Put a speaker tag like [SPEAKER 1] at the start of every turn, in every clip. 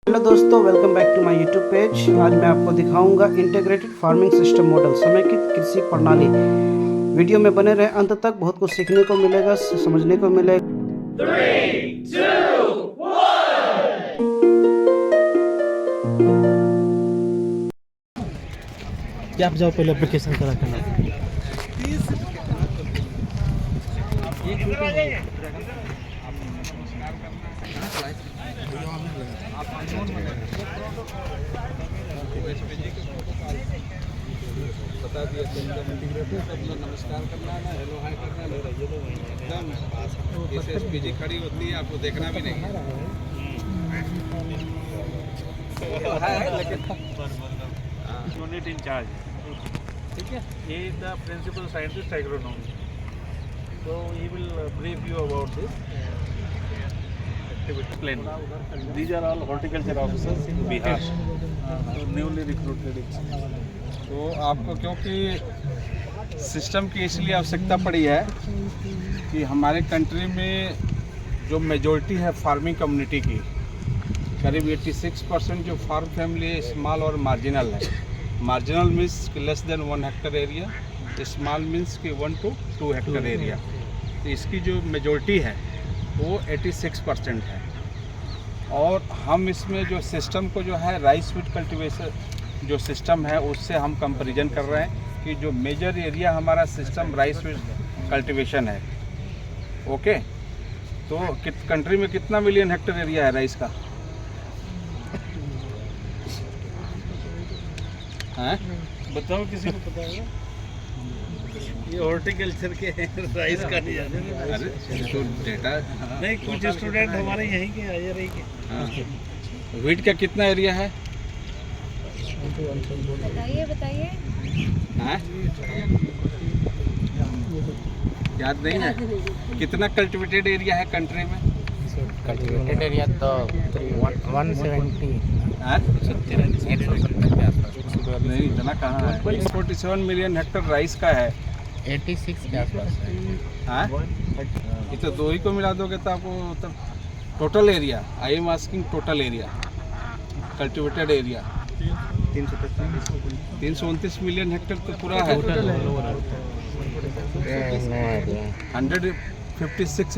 [SPEAKER 1] Hello दोस्तों, welcome back to my YouTube page. आज मैं आपको दिखाऊंगा इंटीग्रेटेड फार्मिंग सिस्टम मॉडल, समेकित कृषि प्रणाली। वीडियो में बने रहे अंत तक, बहुत कुछ सीखने को मिलेगा, समझने को मिलेगा।
[SPEAKER 2] 3, 2, 1।
[SPEAKER 3] आप जाओ पहले एप्लीकेशन करा करना।
[SPEAKER 4] बता दिया नमस्कार करना है, हेलो हाय करना है, एकदम जैसे एसपीजी खड़ी होती है, आपको देखना भी नहीं है।
[SPEAKER 5] यूनिट इंचार्ज, ठीक है, he is the principal scientist agronomy, so he will brief you about this activity plan. These are all horticulture officers in Bihar, newly recruited.
[SPEAKER 4] तो आपको क्योंकि सिस्टम की इसलिए आवश्यकता पड़ी है कि हमारे कंट्री में जो मेजॉरिटी है फार्मिंग कम्युनिटी की, करीब 86% जो फार्म फैमिली है स्मॉल और मार्जिनल है। Marginal means less than 1 Hector area, small means कि 1 to 2 हेक्टर एरिया। तो इसकी जो मेजॉरिटी है वो 86% है। और हम इसमें जो सिस्टम को जो है राइस वीट कल्टीवेशन जो सिस्टम है उससे हम कंपैरिजन कर रहे हैं कि जो मेजर एरिया हमारा सिस्टम राइस वीट कल्टीवेशन है। ओके, तो कंट्री में कितना मिलियन हेक्टर एरिया है राइस का? हैं?
[SPEAKER 5] बताओ, किसी को पता है? ये हॉर्टिकल्चर के राइस का नहीं जाने।
[SPEAKER 4] अरे तो डेटा
[SPEAKER 5] नहीं, कुछ स्टूडेंट हमारे यहीं के आए रही के।
[SPEAKER 4] हाँ। वीट का कितना एरिया है?
[SPEAKER 6] बताइए।
[SPEAKER 4] हैं? याद नहीं है? कितना कल्टिवेटेड एरिया है कंट्री में?
[SPEAKER 3] कल्टीवेटेड एरिया तो 170
[SPEAKER 4] नहीं, इतना कहाँ है? 47 मिलियन हेक्टर राइस का है।
[SPEAKER 3] 86 के आसपास है।
[SPEAKER 4] हाँ? ये तो दो ही को मिला दोगे तो आपको तो total area, I am asking total area, cultivated area 329 million Hector तो पूरा है। 156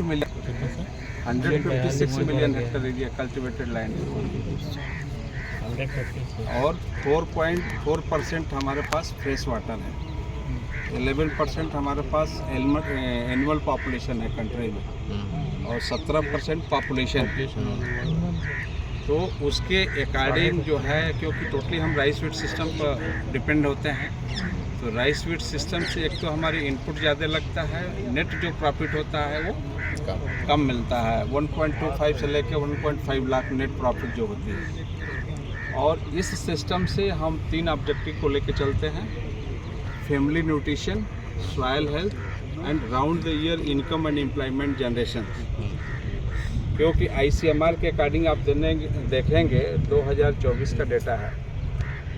[SPEAKER 4] million Hector area cultivated land और 4.4% हमारे पास फ्रेश वाटर है। 11% हमारे पास एनिमल पॉपुलेशन है कंट्री में और 17% पॉपुलेशन। तो उसके अकॉर्डिंग जो है, क्योंकि टोटली हम राइस वीट सिस्टम पर डिपेंड होते हैं, तो राइस वीट सिस्टम से एक तो हमारी इनपुट ज़्यादा लगता है, नेट जो प्रॉफिट होता है वो कम मिलता है। 1.25 से लेकर 1.5 लाख नेट प्रॉफिट जो होती है। और इस सिस्टम से हम 3 ऑब्जेक्टिव को लेकर चलते हैं: family nutrition, soil health and round the year income and employment generation. क्योंकि ICMR के अकॉर्डिंग आप देखेंगे 2024 का डेटा है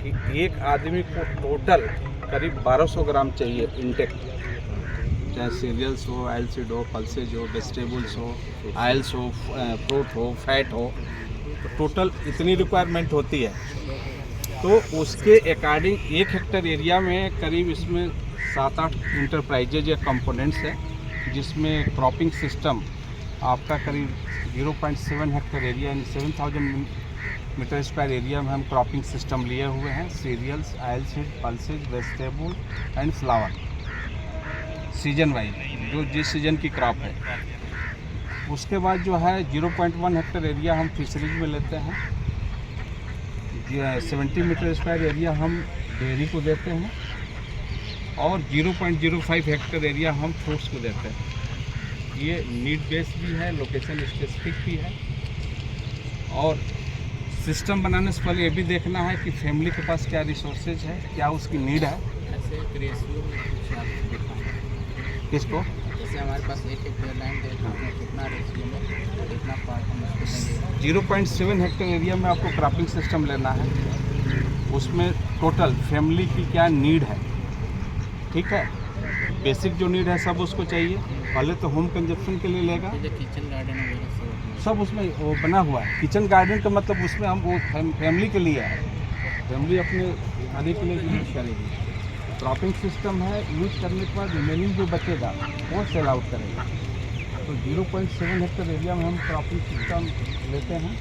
[SPEAKER 4] कि एक आदमी को टोटल करीब 1200 ग्राम चाहिए इंटेक, चाहे सीरियल्स हो, ऑयल सीड हो, पल्सेज हो, वेजिटेबल्स हो, ऑयल्स हो, फ्रूट हो, फैट हो, तो टोटल इतनी रिक्वायरमेंट होती है। तो उसके अकॉर्डिंग 1 हेक्टर एरिया में करीब इसमें 7-8 इंटरप्राइजेज या कंपोनेंट्स है, जिसमें क्रॉपिंग सिस्टम आपका करीब 0.7 हेक्टर एरिया यानी 7000 मीटर स्क्वायर एरिया में हम क्रॉपिंग सिस्टम लिए हुए हैं। Cereals, oil seed, pulses, vegetable and flower, season wise जो जिस सीजन की क्रॉप है। उसके बाद जो है 0.1 हेक्टर एरिया हम फिशरीज में लेते हैं। 70 मीटर स्क्वायर एरिया हम डेयरी को देते हैं और 0.05 हेक्टर एरिया हम फ्रूट्स को देते हैं। ये नीड बेस्ड भी है, लोकेशन स्पेसिफिक भी है। और सिस्टम बनाने से पहले ये भी देखना है कि फैमिली के पास क्या रिसोर्सेज है, क्या उसकी नीड है। किसको?
[SPEAKER 3] जैसे हमारे पास 1 हेक्टेयर लैंड है, कितना रेशियो में कितना पार्ट हम उसको देंगे?
[SPEAKER 4] 0.7 हेक्टर एरिया में आपको क्रॉपिंग सिस्टम लेना है। उसमें टोटल फैमिली की क्या नीड है, ठीक है, बेसिक जो नीड है सब उसको चाहिए। पहले तो होम कंजप्शन के लिए लेगा,
[SPEAKER 3] किचन गार्डन वगैरह
[SPEAKER 4] सब उसमें वो बना हुआ है। किचन गार्डन का मतलब उसमें हम वो फैमिली के लिए है, फैमिली अपने खाने के लिए यूज करेगी। क्रॉपिंग सिस्टम है, यूज करने के बाद रिमेनिंग जो बचेगा वो सेल आउट करेगा। तो 0.7 हेक्टेयर एरिया में हम क्रॉपिंग सिस्टम लेते हैं,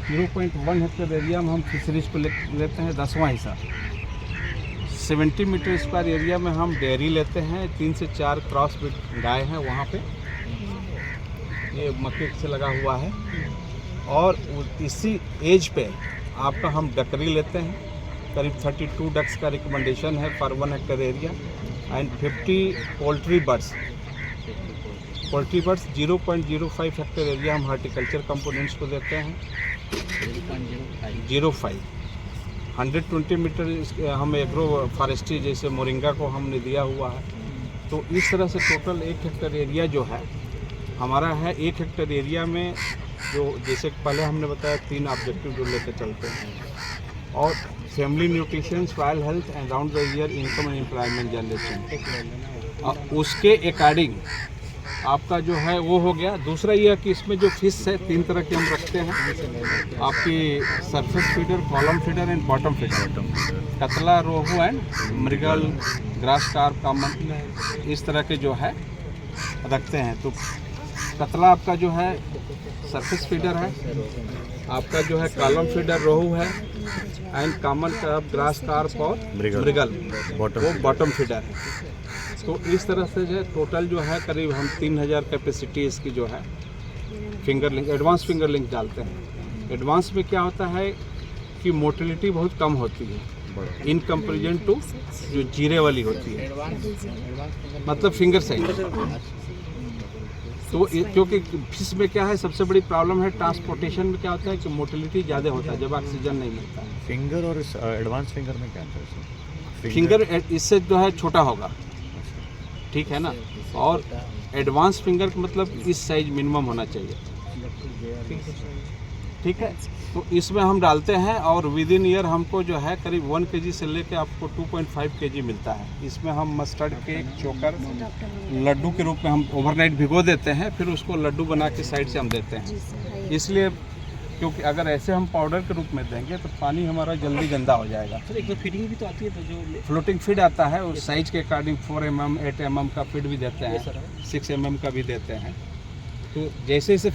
[SPEAKER 4] 0.1 हेक्टेयर एरिया में हम फिशरीज को लेते हैं 10वां हिस्सा। 70 मीटर स्क्वायर एरिया में हम डेयरी लेते हैं, 3 से 4 क्रॉस ब्रीड गाय हैं वहाँ पे, ये मक्के से लगा हुआ है। और इसी एज पे आपका हम डकरी लेते हैं, करीब 32 डक्स का रिकमेंडेशन है पर 1 hectare area and 50 poultry birds 0.05 hectare area हम हार्टिकल्चर कंपोनेंट्स को देते हैं 0.05। 120 मीटर हम एग्रो फॉरेस्ट्री जैसे मोरिंगा को हमने दिया हुआ है। तो इस तरह से टोटल 1 हेक्टेयर एरिया जो है हमारा है। 1 हेक्टेयर एरिया में जो जैसे पहले हमने बताया 3 ऑब्जेक्टिव जो लेकर चलते हैं, और family nutrition, soil health and round the year income and employment generation, उसके अकॉर्डिंग आपका जो है वो हो गया। दूसरा ये है कि इसमें जो फिश है 3 तरह के हम रखते हैं, आपकी surface feeder, column feeder and bottom feeder, catla, rohu and mrigal, grass carp, common, इस तरह के जो है रखते हैं। तो कतला आपका जो है सरफेस फीडर है, आपका जो है कॉलम फीडर रोहू है, and common carp, grass carp और मृगल वो बॉटम फीडर है। तो इस तरह से जो है टोटल जो है करीब हम 3000 कैपेसिटी इसकी जो है finger link, advance finger link डालते हैं। एडवांस में क्या होता है कि मोटिलिटी बहुत कम होती है इन कंपेरिजन टू जो जीरे वाली होती है, मतलब फिंगर साइज। तो क्योंकि फिश में क्या है सबसे बड़ी प्रॉब्लम है ट्रांसपोर्टेशन में क्या होता है कि मोटिलिटी ज़्यादा होता है जब ऑक्सीजन नहीं मिलता है।
[SPEAKER 6] फिंगर और एडवांस फिंगर में क्या अंतर है?
[SPEAKER 4] फिंगर इससे जो है छोटा होगा, ठीक है ना, और एडवांस फिंगर का मतलब इस साइज मिनिमम होना चाहिए, ठीक है। तो इसमें हम डालते हैं और विद इन ईयर हमको जो है करीब 1 kg से लेकर आपको 2.5 kg मिलता है। इसमें हम मस्टर्ड केक, चोकर, लड्डू के रूप में हम ओवरनाइट भिगो देते हैं, फिर उसको लड्डू बना के साइड से हम देते हैं। इसलिए क्योंकि अगर ऐसे हम पाउडर के रूप में देंगे तो पानी हमारा जल्दी गंदा हो जाएगा।
[SPEAKER 1] सर एक फीडिंग भी तो आती है, तो जो
[SPEAKER 4] फ्लोटिंग फीड आता है उस साइज के अकॉर्डिंग 4 mm, 8 mm का फीड भी देते हैं, 6 mm का भी देते हैं। तो जैसे जैसे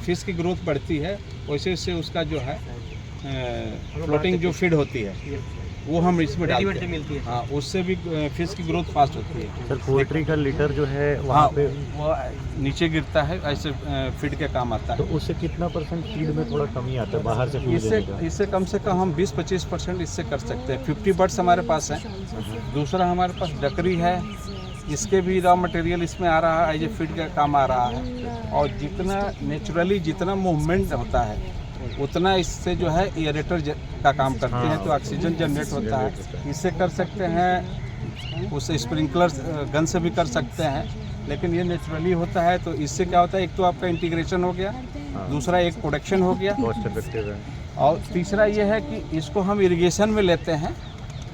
[SPEAKER 4] फिश की ग्रोथ बढ़ती है वैसे वैसे उसका जो है फ्लोटिंग जो फीड होती है वो हम इसमें डालते हैं, मिलती है। हाँ, उससे भी फिश की ग्रोथ फास्ट होती है।
[SPEAKER 6] सर पोल्ट्री का लीटर जो है वहाँ पे
[SPEAKER 4] वो नीचे गिरता है, ऐसे फीड के काम आता है।
[SPEAKER 6] तो उससे कितना % फीड में थोड़ा कमी आता है बाहर से फीड देने का?
[SPEAKER 4] इससे कम से कम हम 20-25% इससे कर सकते हैं। 50 बर्ड्स हमारे पास हैं। दूसरा हमारे पास डकरी है, इसके भी रॉ मटेरियल इसमें आ रहा है, एज ए फीड का काम आ रहा है। और जितना नेचुरली जितना मूवमेंट होता है उतना इससे जो है एयरेटर का काम करते हैं, तो ऑक्सीजन जनरेट होता है। इससे कर सकते हैं, उससे स्प्रिंकलर गन से भी कर सकते हैं, लेकिन ये नेचुरली होता है। तो इससे क्या होता है, एक तो आपका इंटीग्रेशन हो गया, दूसरा एक प्रोडक्शन हो गया,
[SPEAKER 6] कॉस्ट इफेक्टिव है,
[SPEAKER 4] और तीसरा ये है कि इसको हम इरिगेशन में लेते हैं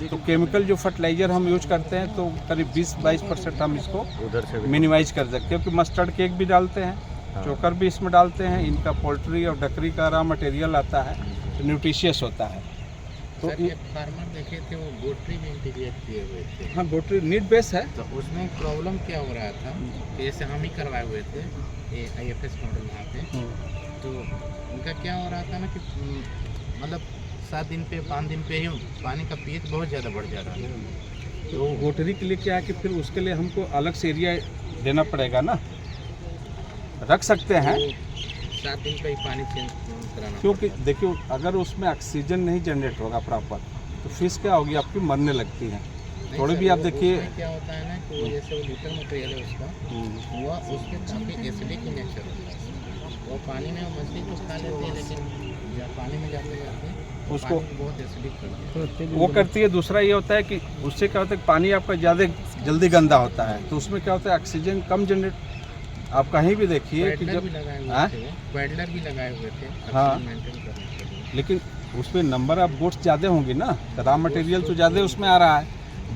[SPEAKER 4] तो केमिकल जो फर्टिलाइज़र हम यूज करते हैं तो करीब 20-22% हम इसको
[SPEAKER 6] उधर से
[SPEAKER 4] मिनिमाइज कर सकते हैं। क्योंकि मस्टर्ड केक भी डालते हैं, चोकर भी इसमें डालते हैं, इनका पोल्ट्री और डकरी का रॉ मटेरियल आता है, तो न्यूट्रिशियस होता है। तो
[SPEAKER 3] फार्मर देखे थे वो गोट्री में इंटीग्रेट किए हुए थे।
[SPEAKER 4] हाँ, गोट्री नीड बेस है।
[SPEAKER 3] तो उसमें प्रॉब्लम क्या हो रहा था, जैसे हम ही करवाए हुए थे ये IFS मॉडल वहाँ पे, तो उनका क्या हो रहा था ना कि मतलब 7 दिन पे 5 दिन पे ही पानी का pH बहुत ज़्यादा बढ़ जा रहा है।
[SPEAKER 4] तो गोटरी के लिए क्या है कि फिर उसके लिए हमको अलग से एरिया देना पड़ेगा ना, रख सकते हैं
[SPEAKER 3] 7 दिन पे ही पानी चेंज कराना,
[SPEAKER 4] क्योंकि देखिए अगर उसमें ऑक्सीजन नहीं जनरेट होगा प्रॉपर तो फिश क्या होगी आपकी मरने लगती है। थोड़ी भी आप देखिए
[SPEAKER 3] क्या होता है ना कि वो जैसे वो लीटर मटेरियल है उसका, वो उसके काफ़ी एसिडिक नेचर होता है। वो पानी में मछली तो खा लेती है, लेकिन जब पानी में जाते
[SPEAKER 4] उसको
[SPEAKER 3] बहुत एसिडिक करती है,
[SPEAKER 4] वो करती है। दूसरा ये होता है कि उससे क्या होता है पानी आपका ज़्यादा जल्दी गंदा होता है, तो उसमें क्या होता है ऑक्सीजन कम जनरेट। आप कहीं भी देखिए कि जब
[SPEAKER 3] पैडलर भी लगाए हुए थे,
[SPEAKER 4] हाँ,
[SPEAKER 3] मेंटेन करने के लिए,
[SPEAKER 4] लेकिन उसमें नंबर ऑफ गोट्स ज़्यादा होंगी ना, रॉ मटेरियल तो ज़्यादा उसमें आ रहा है,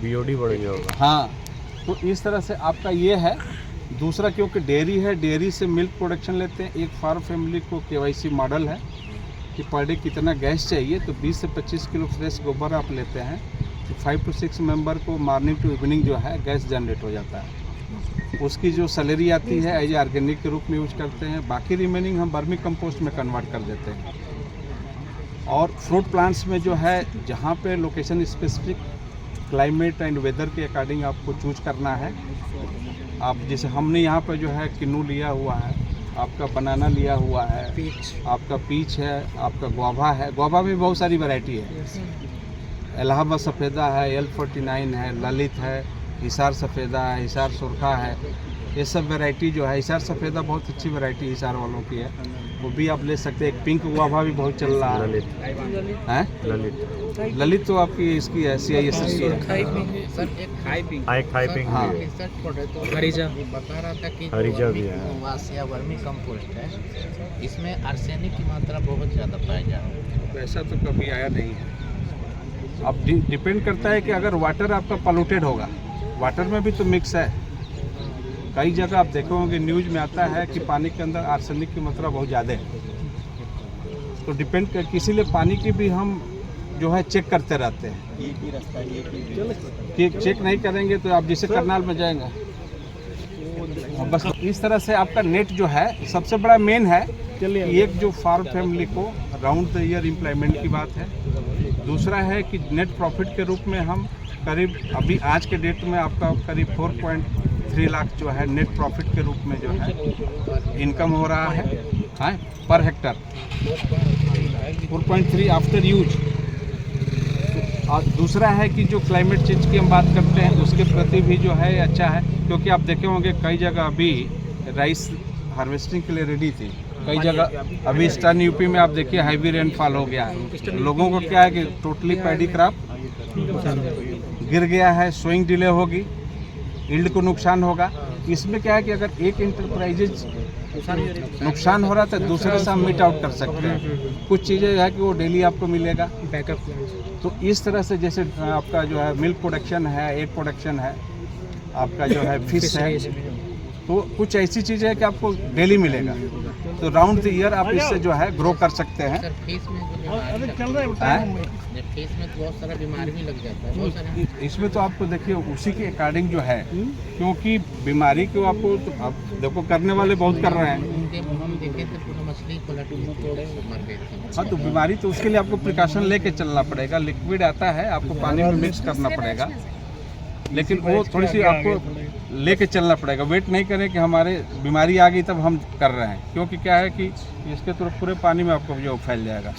[SPEAKER 6] BOD बढ़ गया होगा।
[SPEAKER 4] हाँ। तो इस तरह से आपका ये है दूसरा क्योंकि डेयरी है, डेयरी से मिल्क प्रोडक्शन लेते हैं। एक फार्म फैमिली को KYC मॉडल है कि पर डे कितना गैस चाहिए, तो 20 से 25 किलो फ्रेश गोबर आप लेते हैं तो 5 to 6 मेंबर को मॉर्निंग टू इवनिंग जो है गैस जनरेट हो जाता है। उसकी जो सैलरी आती है एज ऑर्गेनिक के रूप में यूज करते हैं, बाकी रिमेनिंग हम वर्मी कंपोस्ट में कन्वर्ट कर देते हैं। और फ्रूट प्लांट्स में जो है जहाँ पे location specific climate and weather के अकॉर्डिंग आपको चूज करना है। आप जैसे हमने यहाँ पे जो है किन्नू लिया हुआ है, आपका बनाना लिया हुआ है, आपका पीच है, आपका गुआवा है। गुआवा में बहुत सारी वैरायटी है, इलाहाबाद सफ़ेदा है, L49 है, ललित है, हिसार सफ़ेदा है, हिसार सुरखा है। ये सब वैरायटी जो है, हिसार सफ़ेदा बहुत अच्छी वैरायटी हिसार वालों की है, वो भी आप ले सकते हैं। एक पिंक गुआवा भी बहुत चल रहा है। हैं? ललित तो आपकी इसकी है, CISS की है।
[SPEAKER 3] सर एक
[SPEAKER 6] हाई पिंक
[SPEAKER 4] हाँ।
[SPEAKER 6] भी है,
[SPEAKER 3] रिसर्च प्रोडक्ट हरीजा बता रहा था कि
[SPEAKER 6] हरीजा भी है।
[SPEAKER 3] वास या वर्मी कंपोस्ट है, इसमें आर्सेनिक की मात्रा बहुत ज़्यादा पाई जा रही है।
[SPEAKER 4] वैसा तो कभी आया नहीं है। अब डिपेंड करता है कि अगर वाटर आपका पॉल्यूटेड होगा, वाटर में भी तो मिक्स है। कई जगह आप देखोगे न्यूज़ में आता है कि पानी के अंदर आर्सेनिक की मात्रा बहुत ज़्यादा है, तो डिपेंड कर इसीलिए पानी की भी हम जो है चेक करते रहते हैं। कि चेक नहीं करेंगे तो आप जैसे करनाल में जाएंगे, बस इस तरह से आपका नेट जो है सबसे बड़ा मेन है कि एक जो फार्म फैमिली को राउंड द ईयर एम्प्लॉयमेंट की बात है। दूसरा है कि नेट प्रॉफिट के रूप में हम करीब अभी आज के डेट में आपका करीब 4.3 लाख जो है नेट प्रॉफिट के रूप में जो है इनकम हो रहा है पर हेक्टर, 4.3 आफ्टर यूज। और दूसरा है कि जो क्लाइमेट चेंज की हम बात करते हैं उसके प्रति भी जो है अच्छा है, क्योंकि आप देखे होंगे कई जगह अभी राइस हार्वेस्टिंग के लिए रेडी थी, कई जगह अभी ईस्टर्न यूपी में आप देखिए हैवी रेनफॉल हो गया है। लोगों को क्या है कि टोटली पैडी क्रॉप गिर गया है, सोइंग डिले होगी, यील्ड को नुकसान होगा। इसमें क्या है कि अगर एक इंटरप्राइजेज नुकसान हो रहा है तो दूसरे से हम मीट आउट कर सकते हैं। कुछ चीज़ें है कि वो डेली आपको मिलेगा बैकअप। तो इस तरह से जैसे आपका जो है मिल्क प्रोडक्शन है, एग प्रोडक्शन है, आपका जो है फिश है, तो कुछ ऐसी चीज़ें है कि आपको डेली मिलेगा। तो राउंड द ईयर आप इससे जो है ग्रो कर सकते हैं।
[SPEAKER 3] सर फेस में जो बीमारी फेस में तो बहुत सारा बीमारी भी लग जाता है, बहुत सारे।
[SPEAKER 4] इसमें तो आपको देखिए उसी के अकॉर्डिंग जो है, क्योंकि बीमारी को आपको तो आप देखो करने वाले बहुत कर रहे हैं।
[SPEAKER 3] हम देखे थे पूरा मछली पलट तोड़े मर गए थे।
[SPEAKER 4] हाँ, तो बीमारी तो उसके लिए आपको प्रिकॉशन लेके चलना पड़ेगा। लिक्विड आता है, आपको पानी में मिक्स करना पड़ेगा, लेकिन वो थोड़ी सी आपको लेके चलना पड़ेगा। वेट नहीं करें कि हमारे बीमारी आ गई तब हम कर रहे हैं, क्योंकि क्या है कि इसके तो पूरे पानी में आपको जो फैल जाएगा।